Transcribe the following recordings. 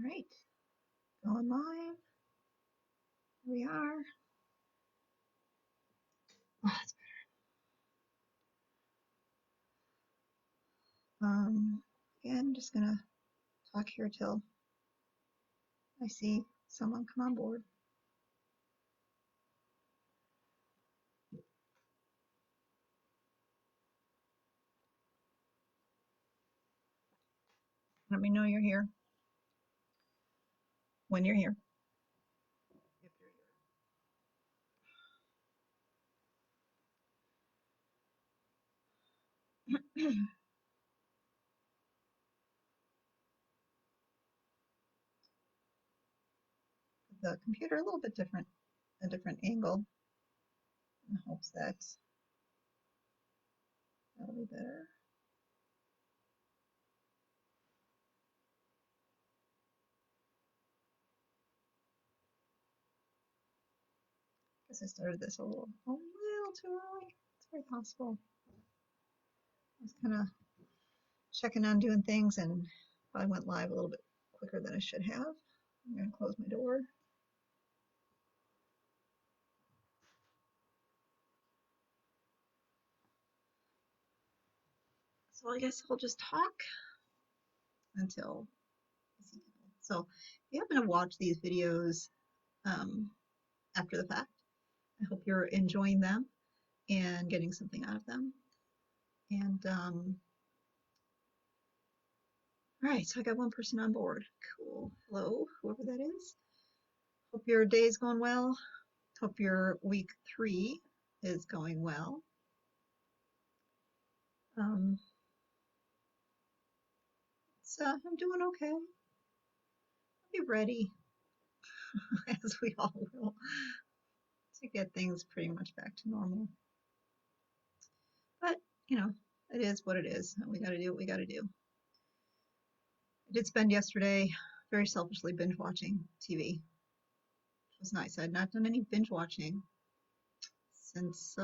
All right, going live. Here we are. Oh, that's better. Again, just gonna talk here till I see someone come on board. Let me know you're here when you're here. If you're here. The computer a little bit different, a different angle in hopes that that'll be better. Guess I started this a little too early. It's very possible. I was kind of checking on doing things and probably went live a little bit quicker than I should have. I'm gonna close my door. So I guess I'll just talk until I see people. So if you happen to watch these videos after the fact, I hope you're enjoying them and getting something out of them. And all right, so I got one person on board. Cool. Hello, whoever that is. Hope your day is going well. Hope your week 3 is going well. So I'm doing okay. I'll be ready, as we all will, to get things pretty much back to normal. But, you know, it is what it is. We got to do what we got to do. I did spend yesterday very selfishly binge watching TV, which was nice. I had not done any binge watching since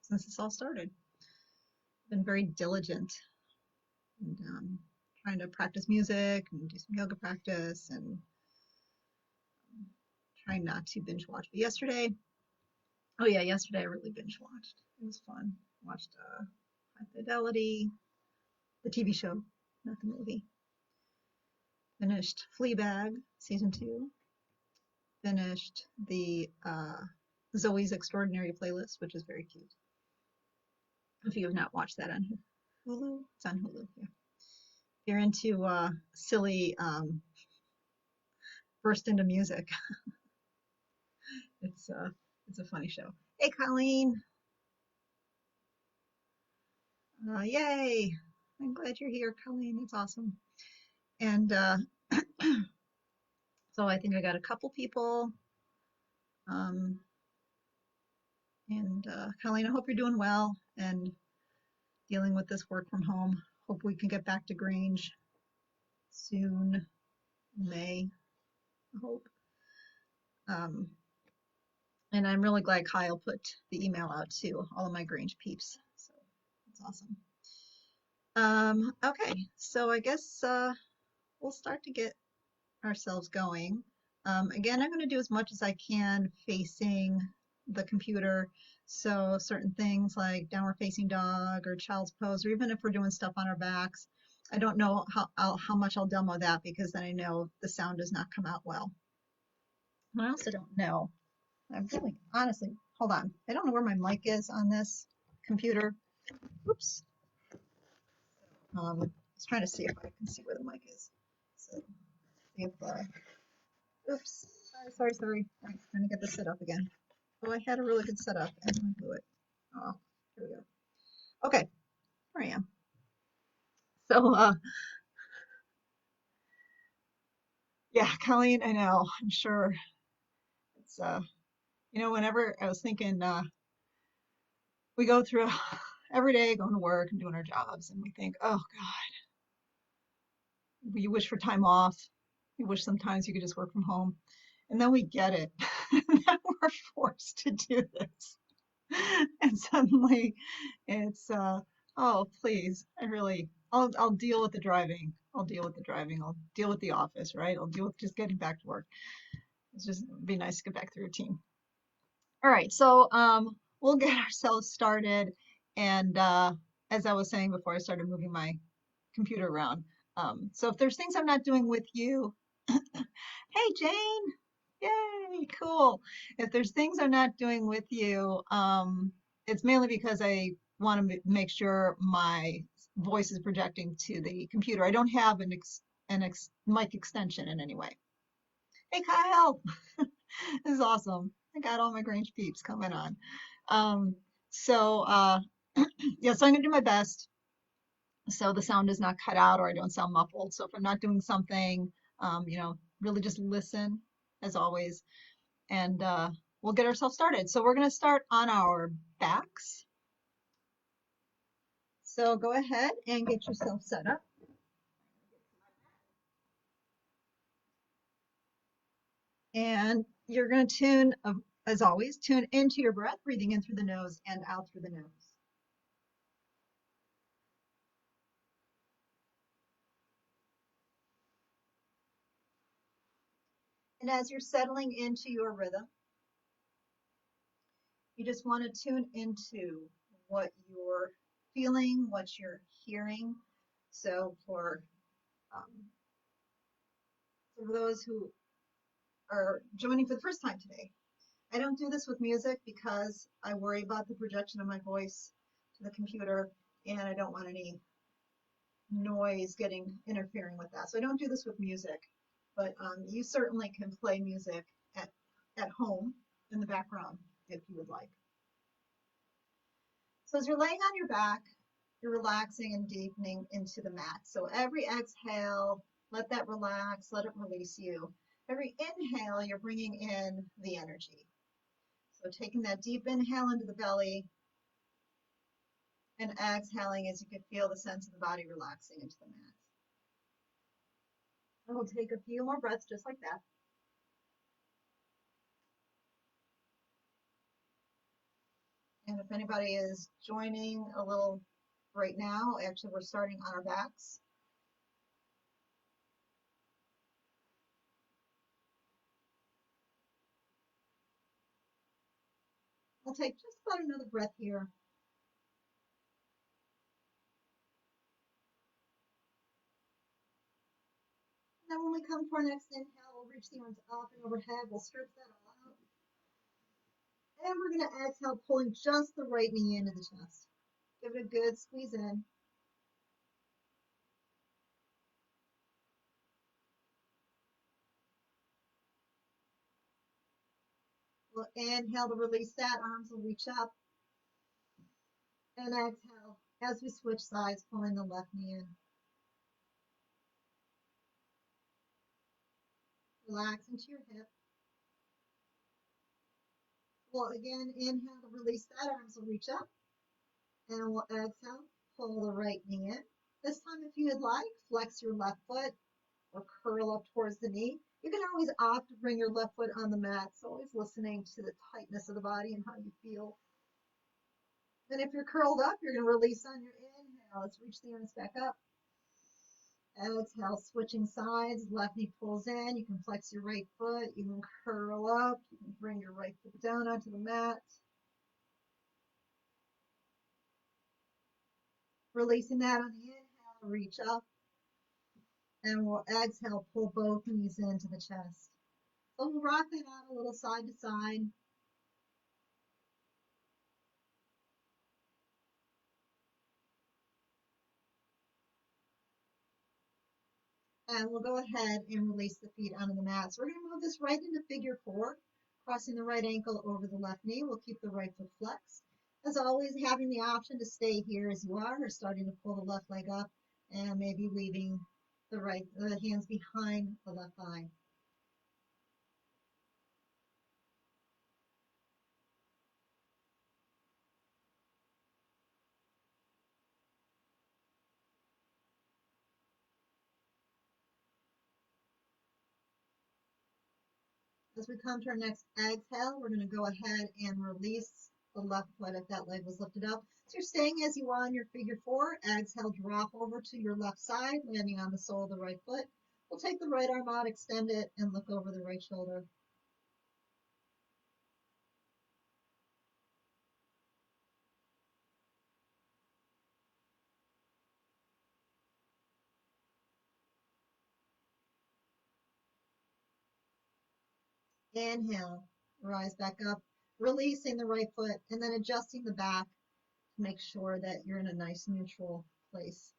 this all started. Been very diligent and trying to practice music and do some yoga practice and trying not to binge watch. But yesterday, oh yeah, yesterday I really binge watched. It was fun. Watched High Fidelity, the TV show, not the movie. Finished Fleabag season 2. Finished the Zoe's Extraordinary Playlist, which is very cute. If you have not watched that on Hulu, it's on Hulu. Yeah. If you're into silly burst into music, it's a funny show. Hey, Colleen. Yay! I'm glad you're here, Colleen. It's awesome. And so I think I got a couple people. Um, and Colleen, I hope you're doing well and dealing with this work from home. Hope we can get back to Grange soon, May, I hope. And I'm really glad Kyle put the email out to all of my Grange peeps. So that's awesome. Okay, so I guess we'll start to get ourselves going. Again, I'm going to do as much as I can facing the computer. So certain things like downward facing dog or child's pose, or even if we're doing stuff on our backs, I don't know how much I'll demo that because then I know the sound does not come out well. And I also don't know. I'm really, honestly, hold on. I don't know where my mic is on this computer. Oops. I was trying to see if I can see where the mic is. So, see if, oops. Sorry. I'm trying to get this set up again. Oh, I had a really good setup and I blew it. Oh, here we go. Okay, here I am. So, yeah, Colleen, I know. I'm sure it's, whenever I was thinking, we go through every day going to work and doing our jobs, and we think, oh God, we wish for time off. We wish sometimes you could just work from home. And then we get it. That we're forced to do this. And suddenly it's, oh, please, I'll deal with the driving. I'll deal with the driving. I'll deal with the office, right? I'll deal with just getting back to work. It's just be nice to get back to routine. All right, so we'll get ourselves started. And as I was saying before I started moving my computer around, so if there's things I'm not doing with you, hey Jane, yay, cool. If there's things I'm not doing with you, it's mainly because I want to make sure my voice is projecting to the computer. I don't have an mic extension in any way. Hey Kyle, this is awesome. I got all my Grange peeps coming on. Um, so yeah, so I'm gonna do my best so the sound is not cut out or I don't sound muffled. So if I'm not doing something, really just listen as always, and we'll get ourselves started. So we're gonna start on our backs. So go ahead and get yourself set up. And you're gonna tune, as always, tune into your breath, breathing in through the nose and out through the nose. And as you're settling into your rhythm, you just want to tune into what you're feeling, what you're hearing. So um, for those who are joining for the first time today, I don't do this with music because I worry about the projection of my voice to the computer and I don't want any noise interfering with that. So I don't do this with music, but you certainly can play music at, at home in the background if you would like. So as you're laying on your back, you're relaxing and deepening into the mat. So every exhale, let that relax, let it release you. Every inhale, you're bringing in the energy. So taking that deep inhale into the belly and exhaling as you can feel the sense of the body relaxing into the mat. And we'll take a few more breaths just like that. And if anybody is joining a little right now, actually we're starting on our backs. We'll take just about another breath here. And then when we come to our next inhale, we'll reach the arms up and overhead. We'll stretch that all out. And we're going to exhale, pulling just the right knee into the chest. Give it a good squeeze in. We'll inhale to release that. Arms will reach up. And exhale as we switch sides, pulling the left knee in. Relax into your hip. We'll again inhale to release that. Arms will reach up. And we'll exhale, pull the right knee in. This time, if you would like, flex your left foot or curl up towards the knee. You can always opt to bring your left foot on the mat, so always listening to the tightness of the body and how you feel. And if you're curled up, you're going to release on your inhale. Let's reach the arms back up. Exhale, switching sides. Left knee pulls in. You can flex your right foot. You can curl up. You can bring your right foot down onto the mat. Releasing that on the inhale, reach up. And we'll exhale, pull both knees into the chest. So we'll rock that out a little side to side. And we'll go ahead and release the feet onto the mat. So we're going to move this right into figure four, crossing the right ankle over the left knee. We'll keep the right foot flexed. As always, having the option to stay here as you are, or starting to pull the left leg up and maybe leaving the hands behind the left thigh. As we come to our next exhale, we're going to go ahead and release the left foot if that leg was lifted up. So you're staying as you are in your figure four. Exhale, drop over to your left side, landing on the sole of the right foot. We'll take the right arm out, extend it, and look over the right shoulder. Inhale, rise back up, releasing the right foot, and then adjusting the back to make sure that you're in a nice neutral place.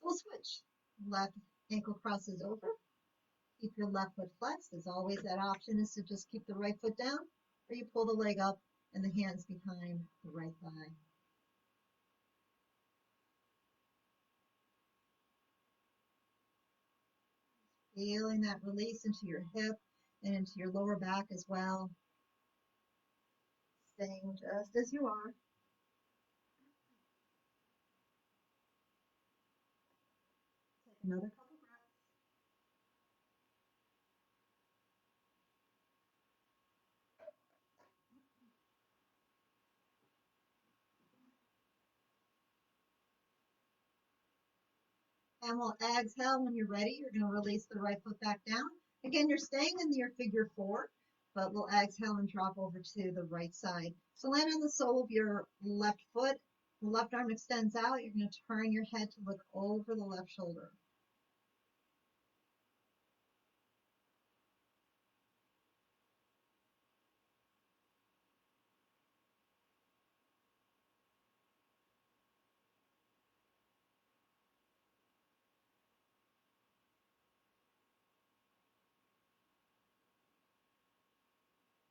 We'll switch. Left ankle crosses over. Keep your left foot flexed. As always, that option is to just keep the right foot down, or you pull the leg up and the hands behind the right thigh. Feeling that release into your hip and into your lower back as well. Staying just as you are. Take another couple breaths. And we'll exhale when you're ready. You're going to release the right foot back down. Again, you're staying in your figure four, but we'll exhale and drop over to the right side. So land on the sole of your left foot. The left arm extends out. You're going to turn your head to look over the left shoulder.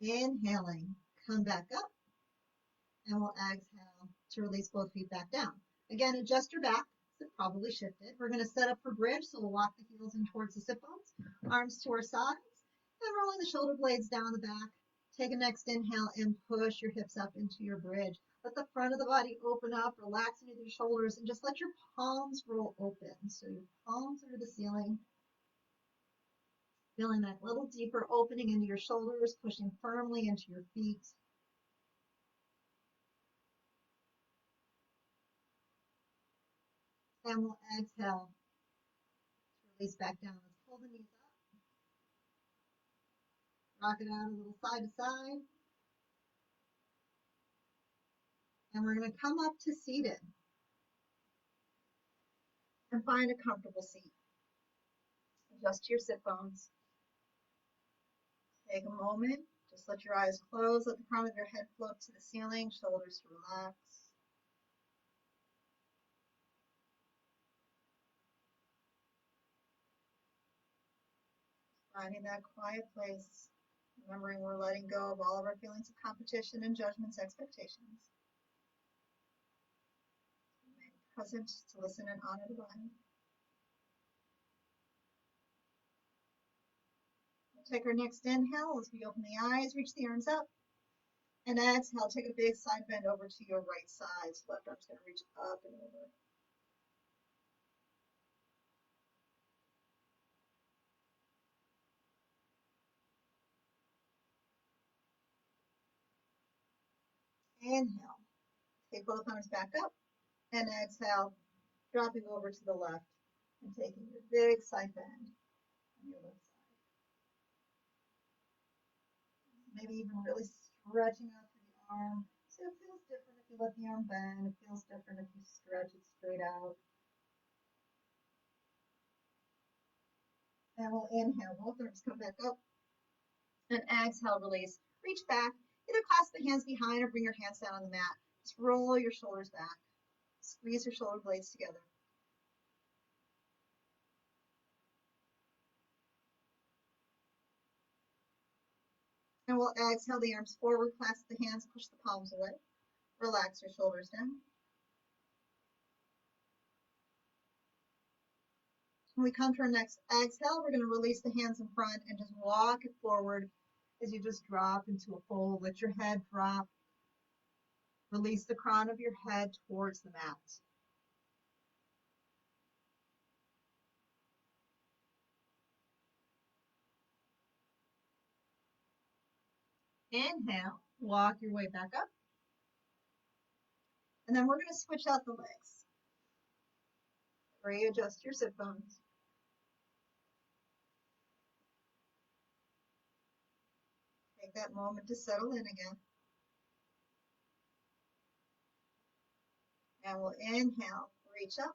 Inhaling, come back up, and we'll exhale to release both feet back down. Again, adjust your back. It probably shifted. We're going to set up for bridge, so we'll walk the heels in towards the sit bones, arms to our sides, and rolling the shoulder blades down the back. Take a next inhale and push your hips up into your bridge. Let the front of the body open up, relax into your shoulders, and just let your palms roll open. So your palms are to the ceiling. Feeling that little deeper opening into your shoulders, pushing firmly into your feet. And we'll exhale to release back down. Let's pull the knees up. Rock it out a little side to side. And we're going to come up to seated and find a comfortable seat. Adjust your sit bones. Take a moment. Just let your eyes close. Let the crown of your head float to the ceiling. Shoulders relax. Finding that quiet place. Remembering we're letting go of all of our feelings of competition and judgments, expectations. Remain present to listen and honor the body. We'll take our next inhale as we open the eyes, reach the arms up. And exhale, take a big side bend over to your right side. So left arm's going to reach up and over. Inhale, take both arms back up. And exhale, dropping over to the left and taking your big side bend on your left side. Maybe even really stretching out through the arm. So it feels different if you let the arm bend. It feels different if you stretch it straight out. And we'll inhale, both arms come back up. And exhale, release. Reach back. Either clasp the hands behind or bring your hands down on the mat. Just roll your shoulders back. Squeeze your shoulder blades together. And we'll exhale the arms forward, clasp the hands, push the palms away. Relax your shoulders down. When we come to our next exhale, we're going to release the hands in front and just walk it forward as you just drop into a fold. Let your head drop. Release the crown of your head towards the mat. Inhale, walk your way back up. And then we're going to switch out the legs. Readjust your sit bones. Take that moment to settle in again. And we'll inhale, reach up.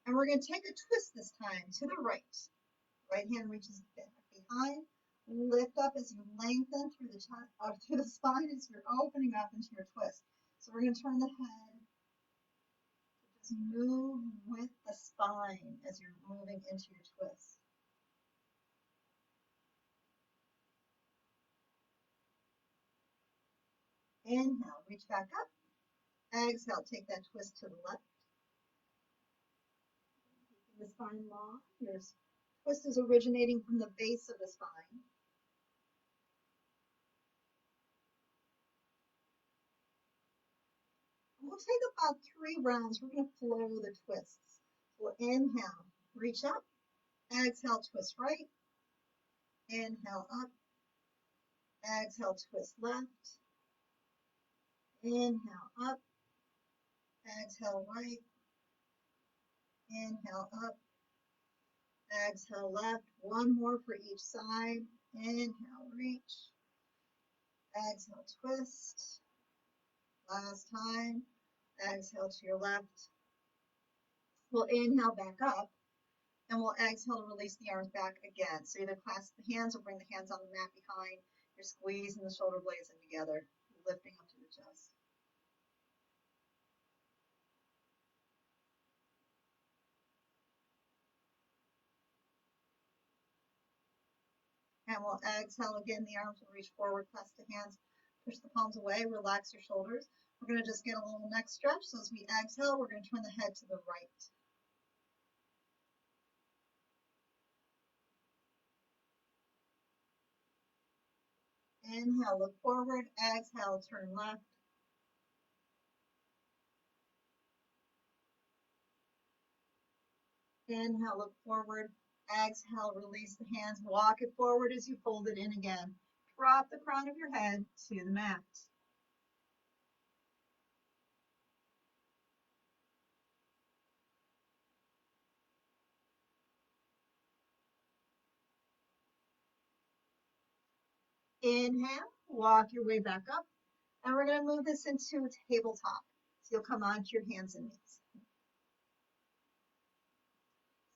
And we're going to take a twist this time to the right. Right hand reaches back behind. Lift up as you lengthen through the spine as you're opening up into your twist. So we're going to turn the head. Just move with the spine as you're moving into your twist. Inhale, reach back up. Exhale, take that twist to the left. Keeping the spine long. Your twist is originating from the base of the spine. We'll take about 3 rounds. We're going to flow the twists. We'll inhale, reach up. Exhale, twist right. Inhale up. Exhale, twist left. Inhale up. Exhale right. Inhale up. Exhale left. One more for each side. Inhale, reach. Exhale, twist. Last time. Exhale to your left. We'll inhale back up. And we'll exhale to release the arms back again. So either clasp the hands or bring the hands on the mat behind. You're squeezing the shoulder blades in together, lifting up to the chest. And we'll exhale again. The arms will reach forward, clasp the hands, push the palms away, relax your shoulders. We're going to just get a little neck stretch. So as we exhale, we're going to turn the head to the right. Inhale, look forward. Exhale, turn left. Inhale, look forward. Exhale, release the hands. Walk it forward as you fold it in again. Drop the crown of your head to the mat. Inhale, walk your way back up. And we're going to move this into tabletop. So you'll come onto your hands and knees.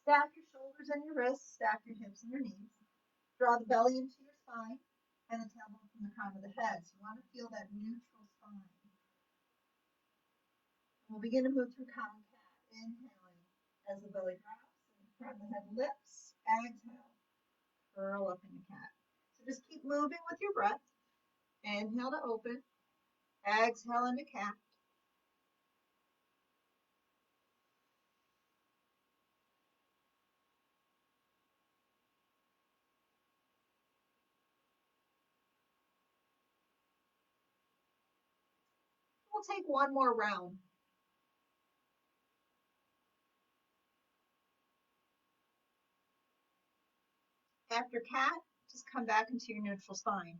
Stack your shoulders and your wrists, stack your hips and your knees. Draw the belly into your spine and the tailbone from the crown of the head. So you want to feel that neutral spine. We'll begin to move through cow and cat. Inhaling as the belly drops and the crown of the head lifts. Exhale, curl up into cat. So just keep moving with your breath. Inhale to open. Exhale into cat. We'll take one more round. After cat, just come back into your neutral spine.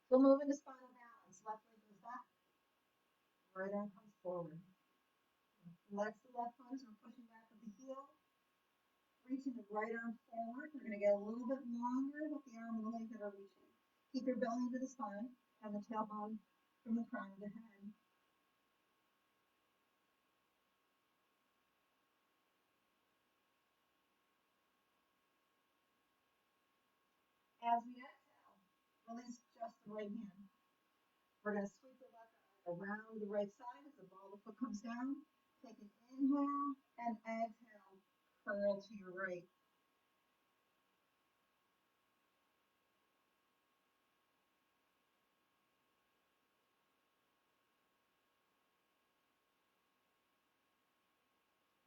We'll move into spinal balance. Left leg goes back, right arm comes forward. Flex the left arm, so we're pushing back with the heel. Reaching the right arm forward. We're going to get a little bit longer with the arm and the leg that are reaching. Keep your belly to the spine and the tailbone from the crown of the head. As we exhale, release just the right hand. We're going to sweep the left arm around the right side as the ball of the foot comes down. Take an inhale and exhale. Curl to your right.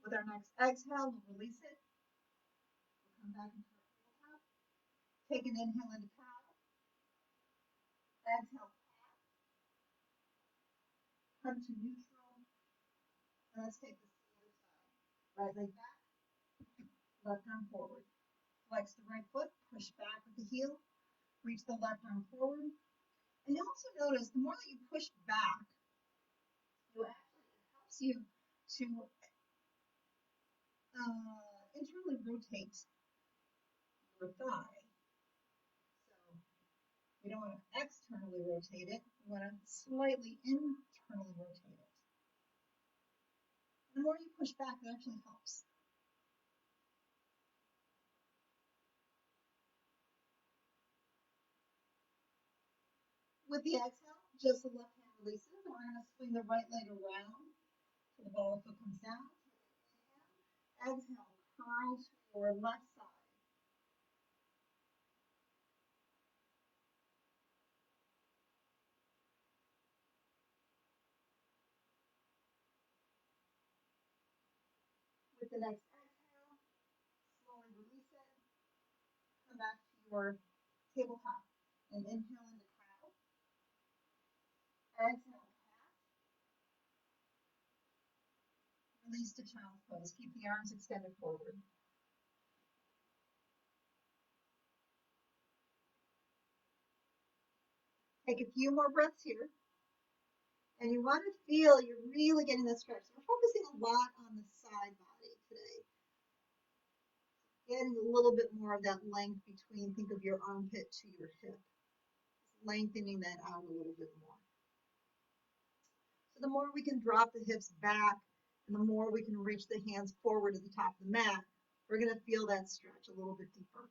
With our next exhale, we'll release it. We'll come back into our tabletop. Take an inhale into cow. Exhale, come to neutral. And let's take this to the other side. Right leg back, left arm forward. Flex the right foot, push back with the heel, reach the left arm forward. And you also notice the more that you push back, So actually, it helps you to internally rotate your thigh. So we don't want to externally rotate it. We want to slightly internally rotate it. The more you push back, it actually helps. With the exhale, just the left hand releases, and we're going to swing the right leg around so the ball of foot comes down. Exhale, curl to your left side. With the next exhale, slowly release it. Come back to your tabletop and inhale into cow. Exhale, cat. Release to child's pose. Keep the arms extended forward. Take a few more breaths here. And you want to feel you're really getting that stretch. We're focusing a lot on the side body today. Getting a little bit more of that length between, think of your armpit to your hip. Lengthening that out a little bit more. So the more we can drop the hips back and the more we can reach the hands forward to the top of the mat, we're going to feel that stretch a little bit deeper.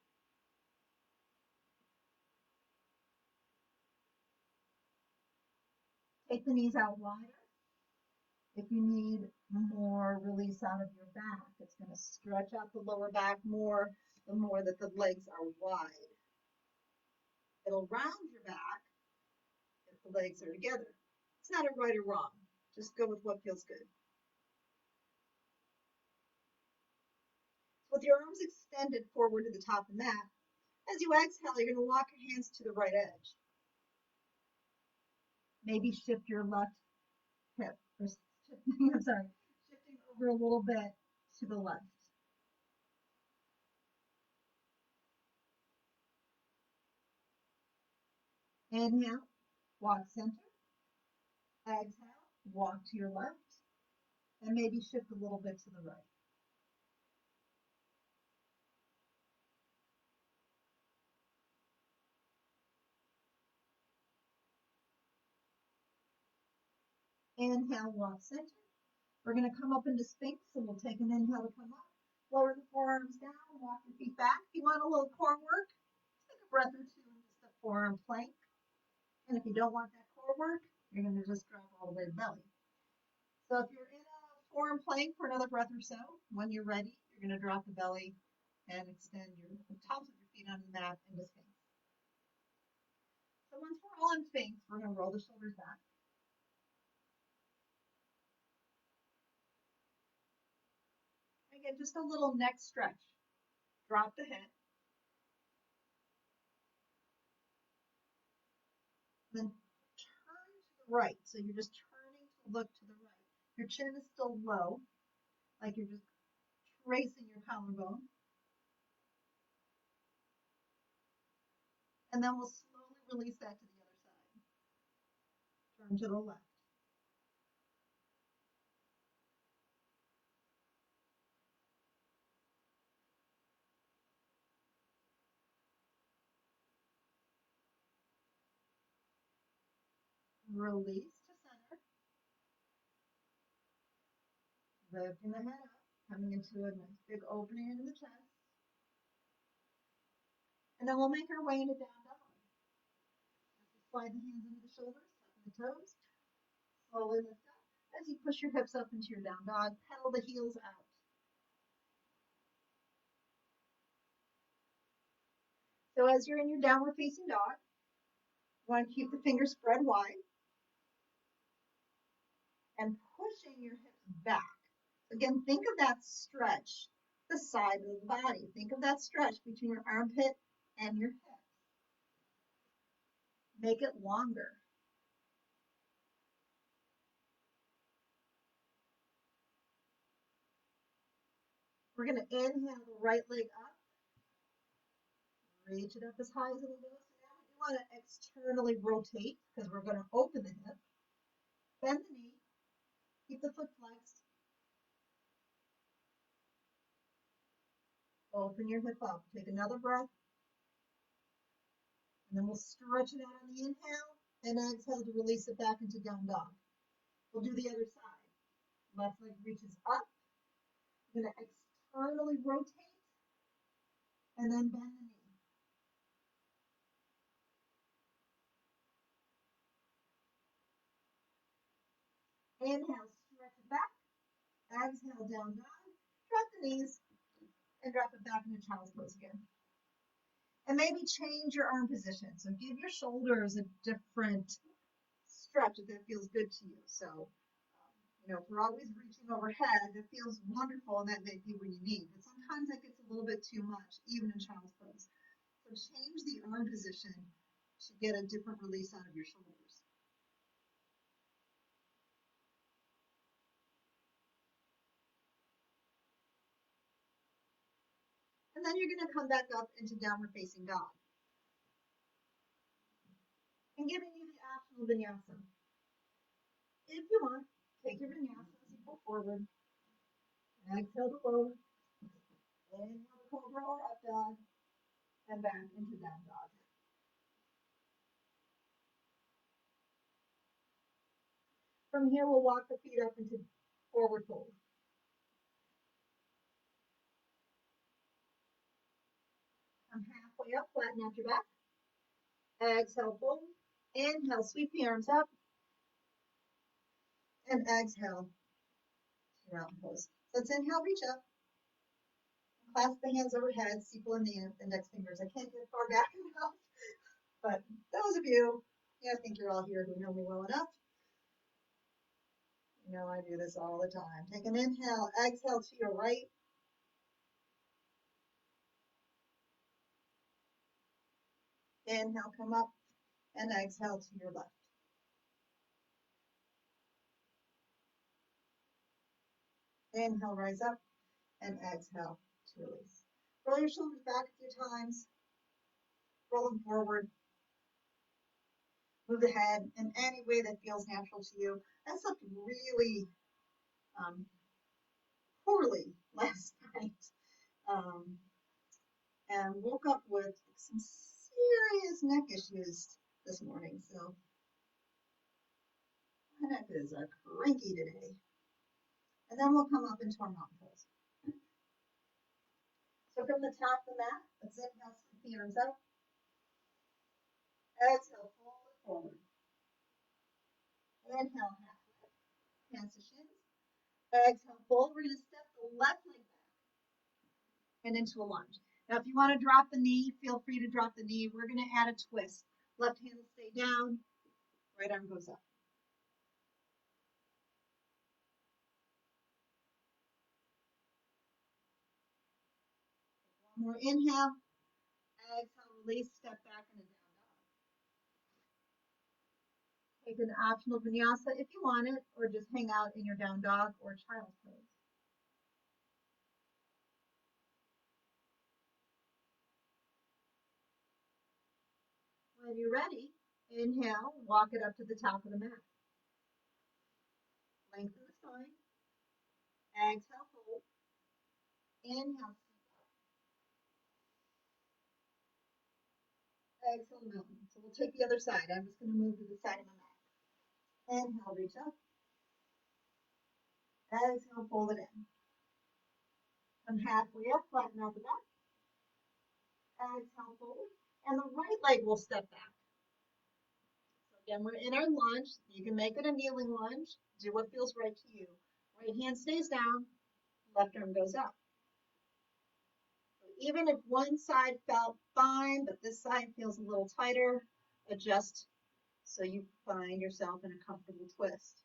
Take the knees out wider. If you need more release out of your back, it's going to stretch out the lower back more, the more that the legs are wide. It'll round your back if the legs are together. It's not a right or wrong. Just go with what feels good. With your arms extended forward to the top of the mat, as you exhale, you're going to walk your hands to the right edge. Maybe shift your left hip, or shifting, I'm sorry, shifting over a little bit to the left. Inhale, walk center. Exhale, walk to your left. And maybe shift a little bit to the right. Inhale, walk center. We're going to come up into Sphinx, so we'll take an inhale to come up. Lower the forearms down, walk your feet back. If you want a little core work, take a breath or two in just a forearm plank. And if you don't want that core work, you're going to just drop all the way to belly. So if you're in a forearm plank for another breath or so, when you're ready, you're going to drop the belly and extend the tops of your feet on the mat into Sphinx. So once we're all in Sphinx, we're going to roll the shoulders back. Again, just a little neck stretch. Drop the head. Then turn to the right. So you're just turning to look to the right. Your chin is still low, like you're just tracing your collarbone. And then we'll slowly release that to the other side. Turn to the left. Release to center. Lifting the head up, coming into a nice big opening into the chest. And then we'll make our way into down dog. Slide the hands into the shoulders, tucking the toes. Slowly lift up. As you push your hips up into your down dog, pedal the heels out. So as you're in your downward facing dog, you want to keep the fingers spread wide and pushing your hips back. Again, think of that stretch, the side of the body. Think of that stretch between your armpit and your hip. Make it longer. We're going to inhale the right leg up. Reach it up as high as it'll go. So now we want to externally rotate because we're going to open the hip. Bend the knee. Keep the foot flexed. Open your hip up. Take another breath. And then we'll stretch it out on the inhale and exhale to release it back into down dog. We'll do the other side. Left leg reaches up. I'm going to externally rotate and then bend the knee. Inhale, stretch it back. Exhale, down dog. Drop the knees and drop it back into child's pose again. And maybe change your arm position. So give your shoulders a different stretch if that feels good to you. So, if we're always reaching overhead, that feels wonderful and that may be what you need. But sometimes that gets a little bit too much, even in child's pose. So change the arm position to get a different release out of your shoulders. And then you're going to come back up into downward facing dog. And giving you the optional vinyasa. If you want, take your vinyasa as you pull forward. Exhale to lower. Inhale to cobra or up dog. And back into down dog. From here, we'll walk the feet up into forward fold. Come halfway up, flatten out your back. Exhale, fold. Inhale, sweep the arms up. And exhale to mountain pose. So let's inhale, reach up. Clasp the hands overhead, steeple in the index fingers. I can't get far back enough. But those of you, I think you're all here who know me well enough. I do this all the time. Take an inhale, exhale to your right. Inhale, come up, and exhale to your left. Inhale, rise up, and exhale to release. Roll your shoulders back a few times. Roll them forward. Move the head in any way that feels natural to you. I slept really poorly last night. And woke up with some serious neck issues this morning. So my neck is cranky today. And then we'll come up into our mountain pose. So from the top of the mat, let's inhale, sweep the arms up. Exhale, fold it forward. Inhale, half lift, hands to shins. Exhale, fold. We're going to step the left leg back and into a lunge. Now, if you want to drop the knee, feel free to drop the knee. We're going to add a twist. Left hand will stay down, right arm goes up. One more inhale. Exhale, release, step back into down dog. Take an optional vinyasa if you want it, or just hang out in your down dog or child's pose. When you're ready, inhale, walk it up to the top of the mat. Lengthen the spine. Exhale, fold. Inhale, exhale, mountain. So we'll take the other side. I'm just going to move to the side of the mat. Inhale, reach up. Exhale, fold it in. Come halfway up, flatten out the back. Exhale, fold. And the right leg will step back. So again, we're in our lunge. You can make it a kneeling lunge. Do what feels right to you. Right hand stays down, left arm goes up. So even if one side felt fine, but this side feels a little tighter, adjust so you find yourself in a comfortable twist.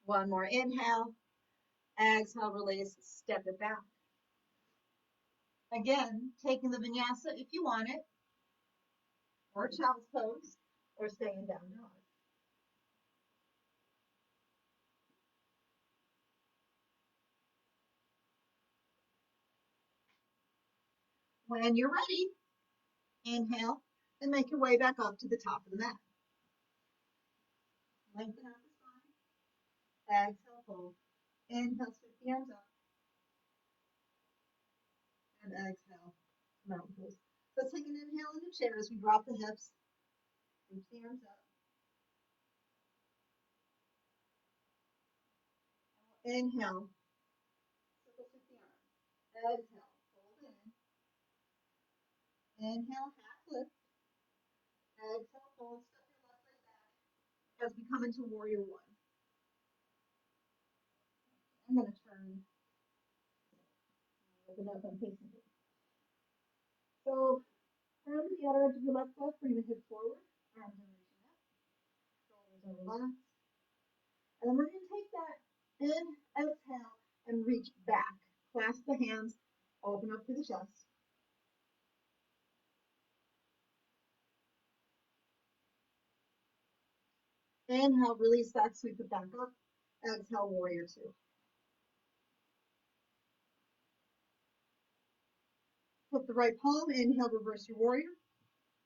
One more inhale. Exhale, release, step it back. Again, taking the vinyasa if you want it, or child's pose, or staying down dog. When you're ready, inhale and make your way back up to the top of the mat. Lengthen out the spine. Exhale, fold. Inhale, sweep the arms up. And exhale, mountain pose. So let's take an inhale in the chair as we drop the hips. Reach the arms up. Inhale, circle sweep the arms. Exhale, fold in. Inhale, half lift. Exhale, fold. Step your left leg back as we come into warrior one. I'm going to turn, open up, I'm facing you. So turn to the other edge of your left foot, bring the hips forward, arms are reaching up, shoulders are relaxed. And then we're going to take that in, exhale, and reach back. Clasp the hands, open up to the chest. Inhale, release that, sweep it back up. Exhale, warrior two. Flip the right palm, inhale, reverse your warrior.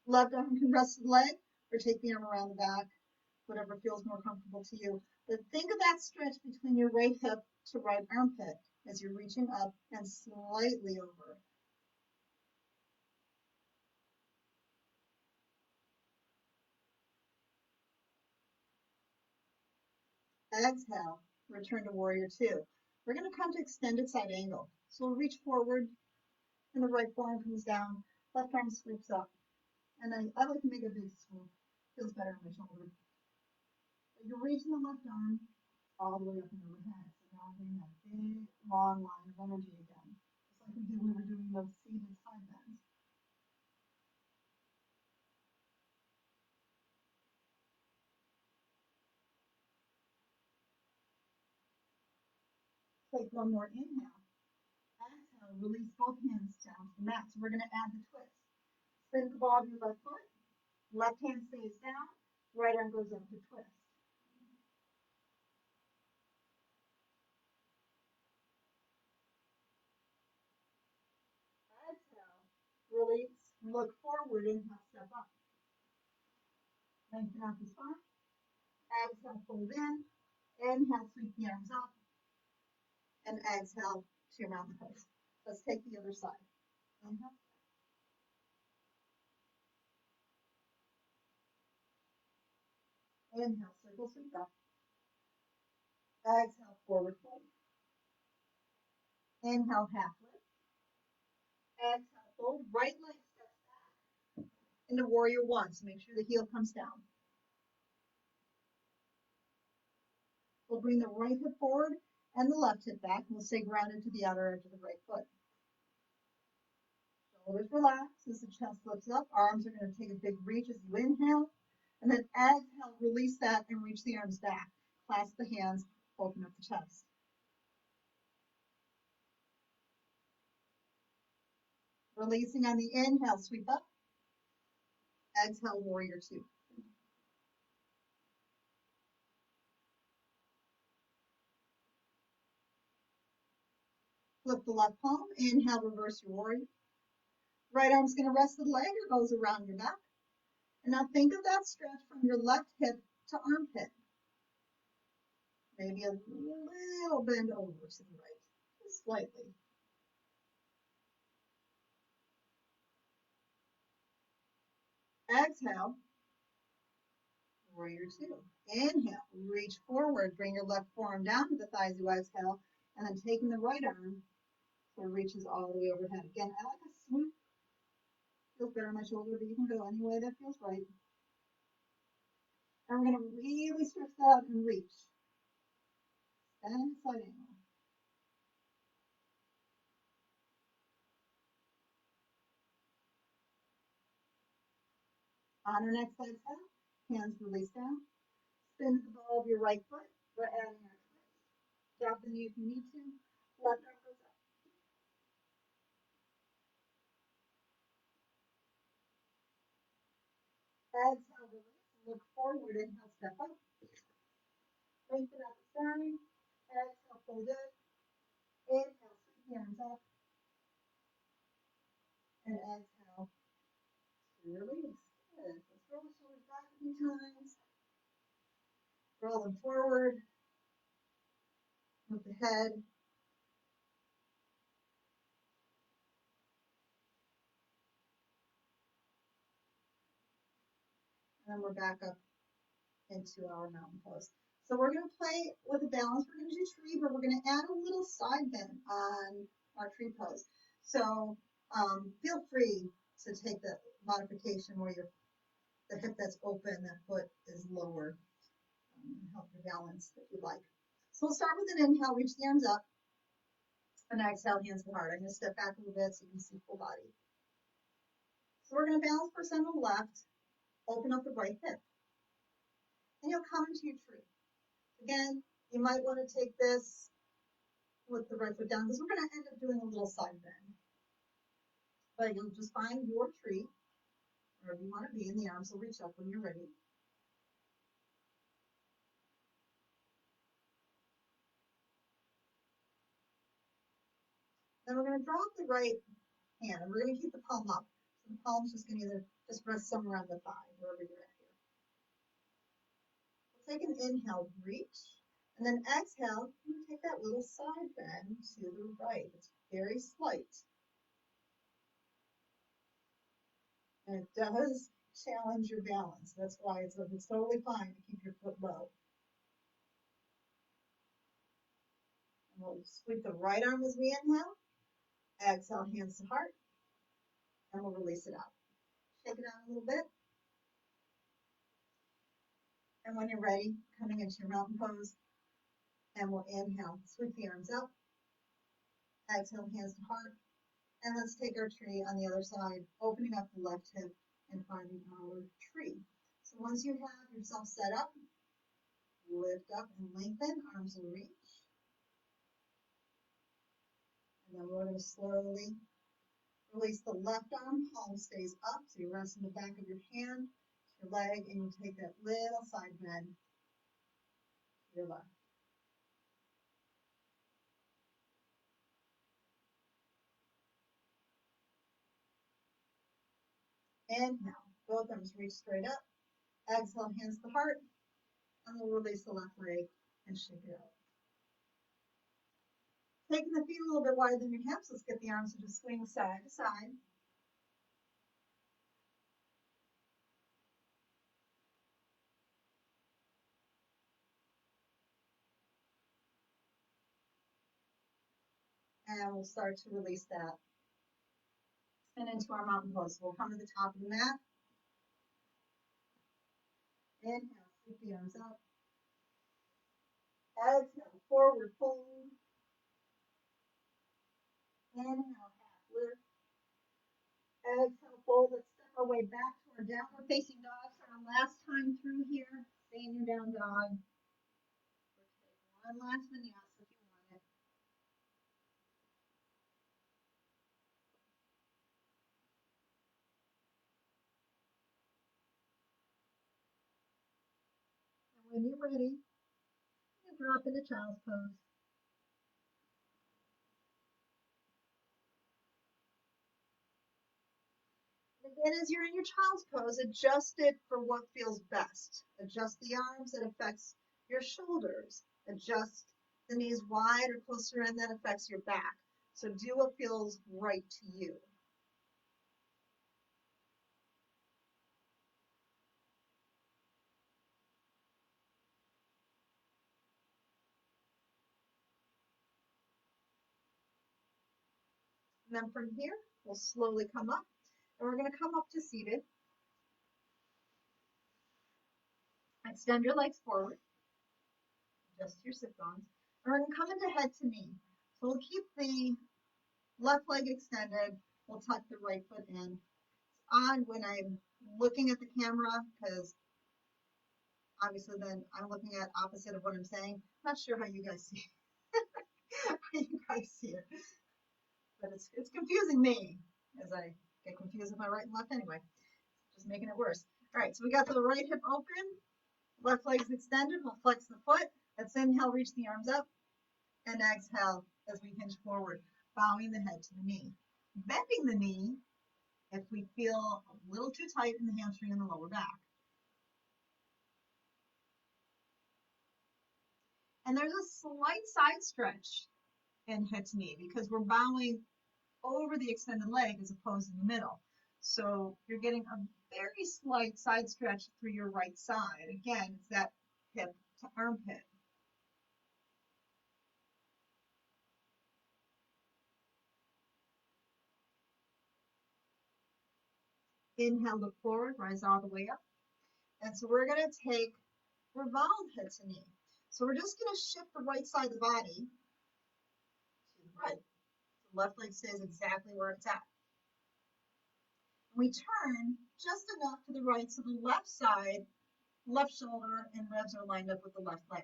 Left arm can rest the leg or take the arm around the back, whatever feels more comfortable to you. But think of that stretch between your right hip to right armpit as you're reaching up and slightly over. Exhale, return to warrior two. We're going to come to extended side angle. So we'll reach forward and the right forearm comes down, left arm sweeps up. And I like to make a big swoop. Feels better on my shoulder. But you're reaching the left arm all the way up and overhead. So now I'm getting that big, long line of energy again. Just like we did when we were doing those seated side bends. Take one more inhale. Exhale, release both hands down to the mat. So we're going to add the twist. Spin the ball of your left foot. Left hand stays down. Right arm goes up to twist. Exhale, release, look forward, inhale, step up. Lengthen out the spine. Exhale, fold in. Inhale, sweep the arms up. And exhale to your mountain pose. Let's take the other side. Inhale. Inhale, circle sweep up. Exhale, forward fold. Inhale, half lift. Exhale, fold. Right leg steps back into warrior one. So make sure the heel comes down. We'll bring the right hip forward and the left hip back. And we'll stay grounded to the outer edge of the right foot. Shoulders relax as the chest lifts up. Arms are going to take a big reach as you inhale. And then exhale, release that and reach the arms back. Clasp the hands, open up the chest. Releasing on the inhale, sweep up. Exhale, warrior two. Flip the left palm, inhale, reverse your warrior. Right arm's gonna rest the leg or goes around your back. And now think of that stretch from your left hip to armpit. Maybe a little bend over to the right, just slightly. Exhale, warrior two. Inhale, reach forward, bring your left forearm down to the thighs, you exhale, and then taking the right arm so it reaches all the way overhead. Again, I like a swoop. Feels better on my shoulder, but you can go any way that feels right. And we're going to really stretch that out and reach. And side angle. On our next exhale, hands release down. Spin the ball of your right foot. We're adding our twist. Drop the knee if you need to. Left arm goes up. Exhale, release. Look forward. Inhale, step up. Lengthen out the spine. Exhale, fold in. Inhale, sweep the arms up. And exhale to release. Good. Let's roll the shoulders back a few times. Roll them forward with the head. And then we're back up into our mountain pose. So we're going to play with a balance. We're going to do tree, but we're going to add a little side bend on our tree pose. So feel free to take the modification where the hip that's open, that foot is lower, help your balance if you like. So we'll start with an inhale, reach the arms up, and exhale, hands to heart. I'm going to step back a little bit so you can see full body. So we're going to balance first on the left, open up the right hip, and you'll come into your tree. Again, you might want to take this with the right foot down because we're going to end up doing a little side bend. But you'll just find your tree, wherever you want to be, and the arms will reach up when you're ready. Then we're going to drop the right hand, and we're going to keep the palm up. So the palm's just going to either just rest somewhere on the thigh, wherever you're at here. We'll take an inhale, reach, and then exhale, you take that little side bend to the right. It's very slight. And it does challenge your balance. That's why it's totally fine to keep your foot low. And we'll sweep the right arm as we inhale. Exhale, hands to heart. And we'll release it out. Shake it out a little bit. And when you're ready, coming into your mountain pose. And we'll inhale, sweep the arms up. Exhale, hands to heart. And let's take our tree on the other side, opening up the left hip and finding our tree. So once you have yourself set up, lift up and lengthen, arms will reach. And then we're going to slowly release the left arm, palm stays up, so you rest in the back of your hand, your leg, and you take that little side bend to your left. Inhale, both arms reach straight up. Exhale, hands to heart, and we'll release the left leg and shake it out. Taking the feet a little bit wider than your hips, let's get the arms to just swing side to side. And we'll start to release that. And into our mountain pose. We'll come to the top of the mat. Inhale, sweep the arms up. Exhale, forward fold. Inhale, half lift. Exhale, fold. Let's step our way back to our downward facing dog. So our last time through here, stay in your down dog. One last vinyasa if you want it. And when you're ready, you drop into child's pose. Again, as you're in your child's pose, adjust it for what feels best. Adjust the arms, that affects your shoulders. Adjust the knees wide or closer in, that affects your back. So do what feels right to you. And then from here, we'll slowly come up. And we're going to come up to seated. Extend your legs forward. Adjust your sit bones. And we're going to come into head to knee. So we'll keep the left leg extended. We'll tuck the right foot in. It's odd when I'm looking at the camera because obviously then I'm looking at opposite of what I'm saying. Not sure how you guys see it. How you guys see it. But it's confusing me as I get confused with my right and left anyway. Just making it worse. All right, so we got the right hip open, left leg's extended. We'll flex the foot. Let's inhale, reach the arms up, and exhale as we hinge forward, bowing the head to the knee. Bending the knee if we feel a little too tight in the hamstring and the lower back. And there's a slight side stretch in head to knee because we're bowing over the extended leg as opposed to the middle. So you're getting a very slight side stretch through your right side. Again, it's that hip to armpit. Inhale, look forward, rise all the way up. And so we're going to take revolve head to knee. So we're just going to shift the right side of the body to the right. The left leg stays exactly where it's at. We turn just enough to the right so the left side, left shoulder and ribs are lined up with the left leg.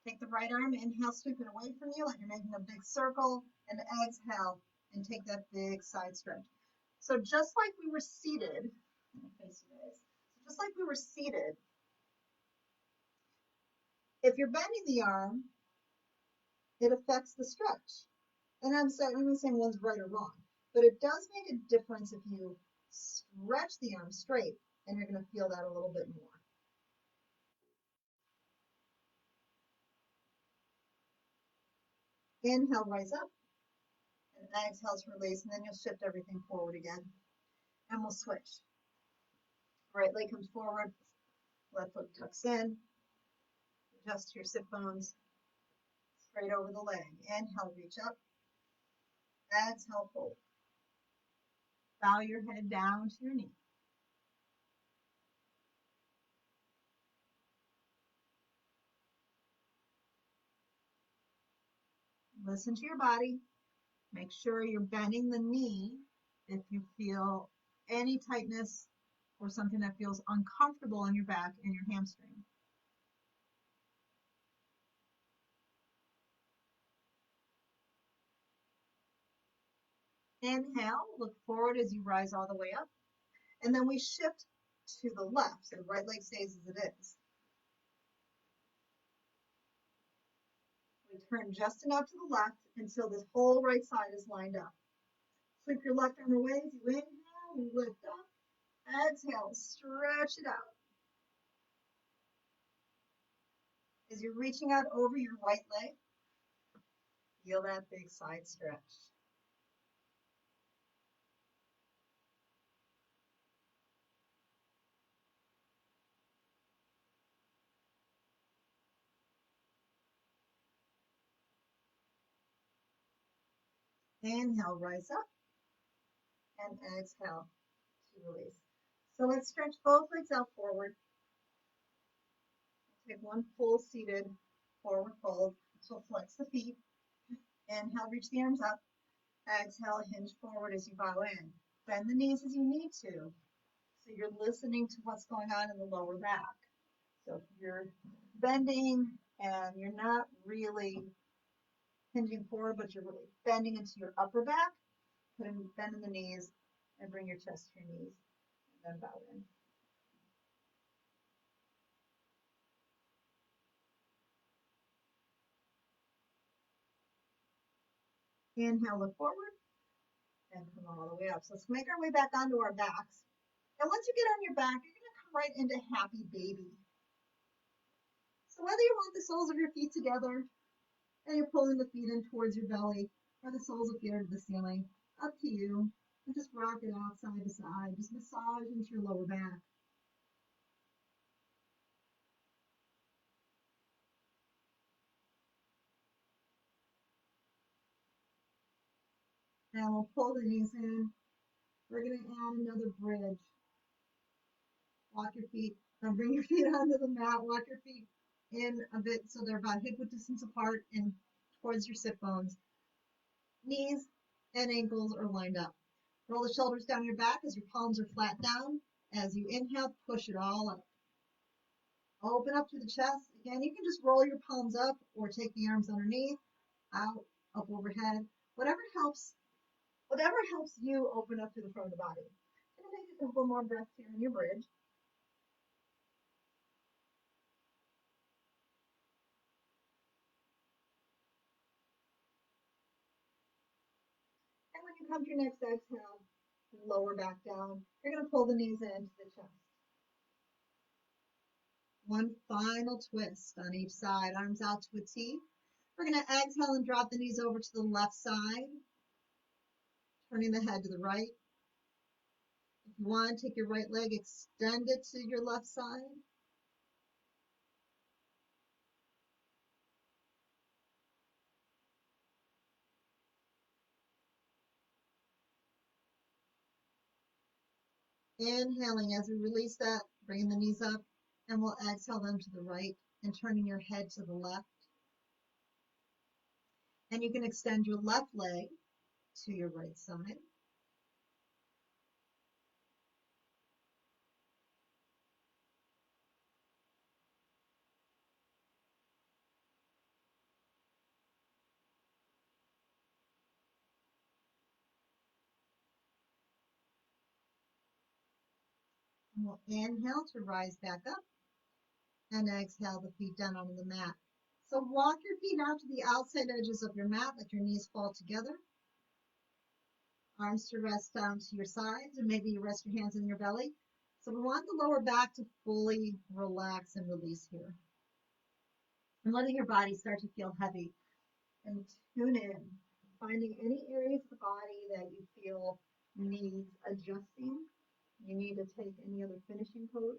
Take the right arm, inhale, sweep it away from you like you're making a big circle, and exhale and take that big side stretch. So just like we were seated, just like we were seated, if you're bending the arm, it affects the stretch. And I'm not saying one's right or wrong, but it does make a difference if you stretch the arm straight, and you're going to feel that a little bit more. Inhale, rise up, and exhale to release, and then you'll shift everything forward again. And we'll switch. Right leg comes forward, left foot tucks in, adjust your sit bones, straight over the leg. Inhale, reach up, exhale, fold. Bow your head down to your knee. Listen to your body. Make sure you're bending the knee if you feel any tightness or something that feels uncomfortable in your back and your hamstring. Inhale, look forward as you rise all the way up. And then we shift to the left, so the right leg stays as it is. We turn just enough to the left until this whole right side is lined up. Sweep your left arm away as you inhale, lift up, exhale, stretch it out. As you're reaching out over your right leg, feel that big side stretch. Inhale, rise up, and exhale to release. So let's stretch both legs out forward. Take one full seated forward fold. So flex the feet. Inhale, reach the arms up. Exhale, hinge forward as you bow in. Bend the knees as you need to. So you're listening to what's going on in the lower back. So if you're bending and you're not really hinging forward, but you're really bending into your upper back, bend in the knees and bring your chest to your knees and then bow in. Inhale, look forward and come all the way up. So let's make our way back onto our backs. And once you get on your back, you're going to come right into happy baby. So whether you want the soles of your feet together and you're pulling the feet in towards your belly, or the soles of feet are to the ceiling, up to you. And just rock it out side to side. Just massage into your lower back. And we'll pull the knees in. We're going to add another bridge. Walk your feet, bring your feet onto the mat. Walk your feet in a bit so they're about hip width distance apart and towards your sit bones. Knees and ankles are lined up. Roll the shoulders down your back as your palms are flat down. As you inhale, push it all up. Open up to the chest. Again, you can just roll your palms up or take the arms underneath, out, up overhead. Whatever helps you open up to the front of the body. I'm going to take a couple more breaths here in your bridge. And when you come to your next exhale, lower back down. You're going to pull the knees into the chest. One final twist on each side, arms out to a T. We're going to exhale and drop the knees over to the left side, turning the head to the right. If you want, take your right leg, extend it to your left side. Inhaling as we release that, bringing the knees up, and we'll exhale them to the right and turning your head to the left. And you can extend your left leg to your right side. And we'll inhale to rise back up and exhale the feet down onto the mat. So walk your feet out to the outside edges of your mat, let your knees fall together. Arms to rest down to your sides, and maybe you rest your hands in your belly. So we want the lower back to fully relax and release here. And letting your body start to feel heavy. And tune in, finding any areas of the body that you feel needs adjusting. You need to take any other finishing pose.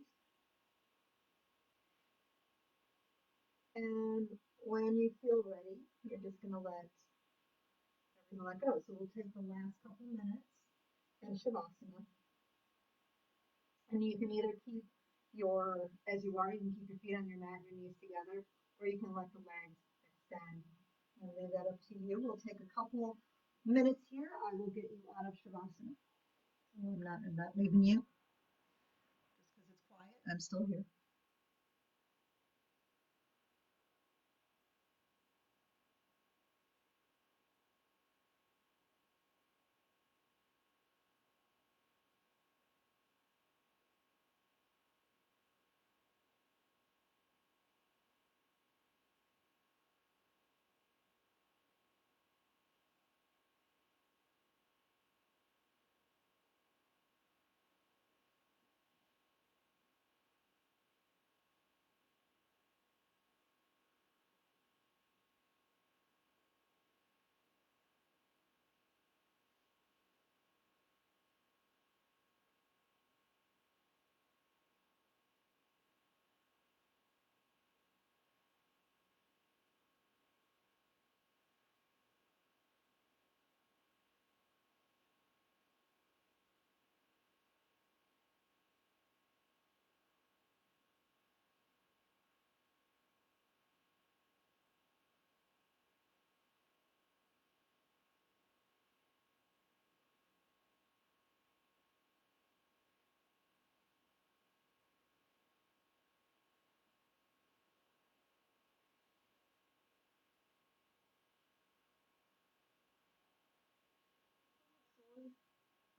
And when you feel ready, you're just going to let go. So we'll take the last couple minutes in Shavasana. And you can either keep as you are, you can keep your feet on your mat and your knees together, or you can let the legs extend. I'll leave that up to you. We'll take a couple minutes here. I will get you out of Shavasana. I'm not leaving you just because it's quiet. I'm still here.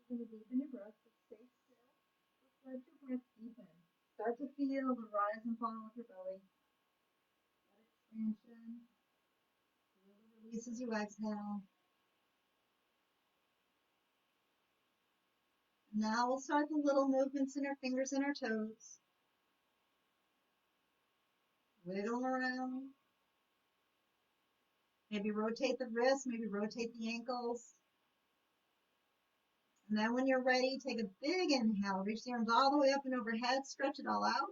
You're going to deepen your breath, but stay still. Just let your breath deepen. Start to feel the rise and fall of your belly. That expansion. Feel the release as you exhale. Now we'll start the little movements in our fingers and our toes. Wiggle around. Maybe rotate the wrists, maybe rotate the ankles. And then when you're ready, take a big inhale. Reach the arms all the way up and overhead. Stretch it all out.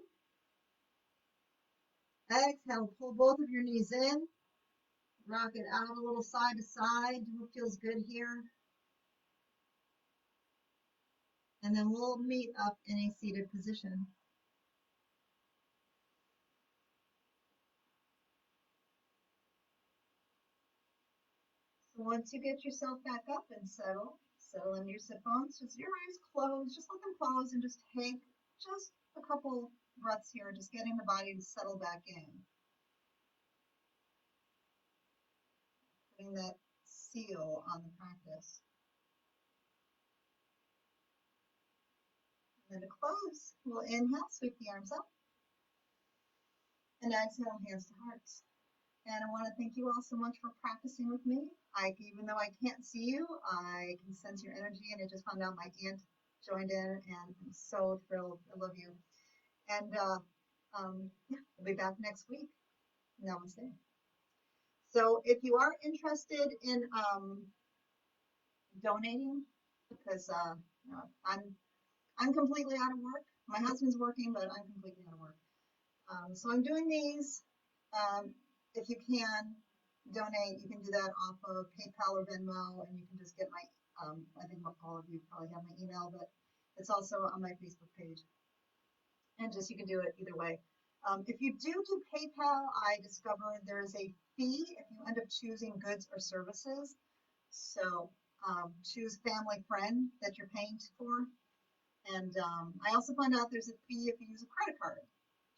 Exhale, pull both of your knees in. Rock it out a little side to side. Do what feels good here. And then we'll meet up in a seated position. So once you get yourself back up and settle into your sit bones. Just your eyes closed. Just let them close and just take just a couple breaths here, just getting the body to settle back in. Putting that seal on the practice. And then to close, we'll inhale, sweep the arms up. And exhale, hands to hearts. And I want to thank you all so much for practicing with me. Even though I can't see you, I can sense your energy. And I just found out my aunt joined in, and I'm so thrilled. I love you. And Yeah, we'll be back next week. Namaste. So if you are interested in donating, because you know, I'm completely out of work. My husband's working, but I'm completely out of work. So I'm doing these. Um, if you can donate, you can do that off of PayPal or Venmo, and you can just get my. I think all of you probably have my email, but it's also on my Facebook page, and just you can do it either way. If you do PayPal, I discovered there's a fee if you end up choosing goods or services. So choose family friend that you're paying for. And I also found out there's a fee if you use a credit card.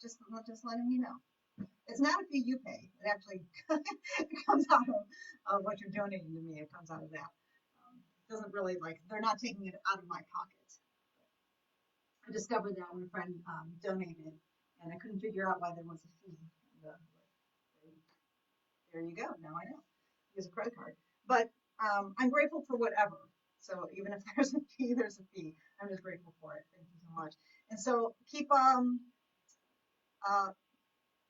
Just letting you know. It's not a fee you pay. It actually comes out of what you're donating to me. It comes out of that. It doesn't really like they're not taking it out of my pocket. I discovered that when a friend donated, and I couldn't figure out why there was a fee. And, there you go. Now I know. Use a credit card. But I'm grateful for whatever. So even if there's a fee, there's a fee. I'm just grateful for it. Thank you so much. And so keep uh,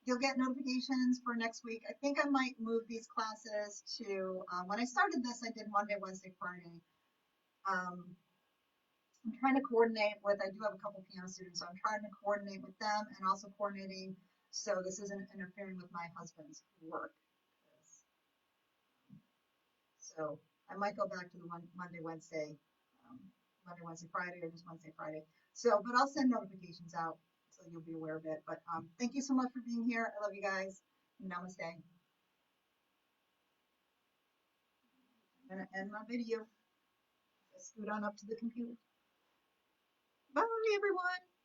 you'll get notifications for next week. I think I might move these classes to when I started this, I did Monday, Wednesday, Friday. Um, I'm trying to coordinate with, I do have a couple piano students, so I'm trying to coordinate with them and also coordinating so this isn't interfering with my husband's work. So I might go back to the one um, Monday, Wednesday, Friday, or just Wednesday, Friday. So, but I'll send notifications out so you'll be aware of it. But thank you so much for being here. I love you guys. Namaste. I'm gonna end my video. Scoot on up to the computer. Bye, everyone.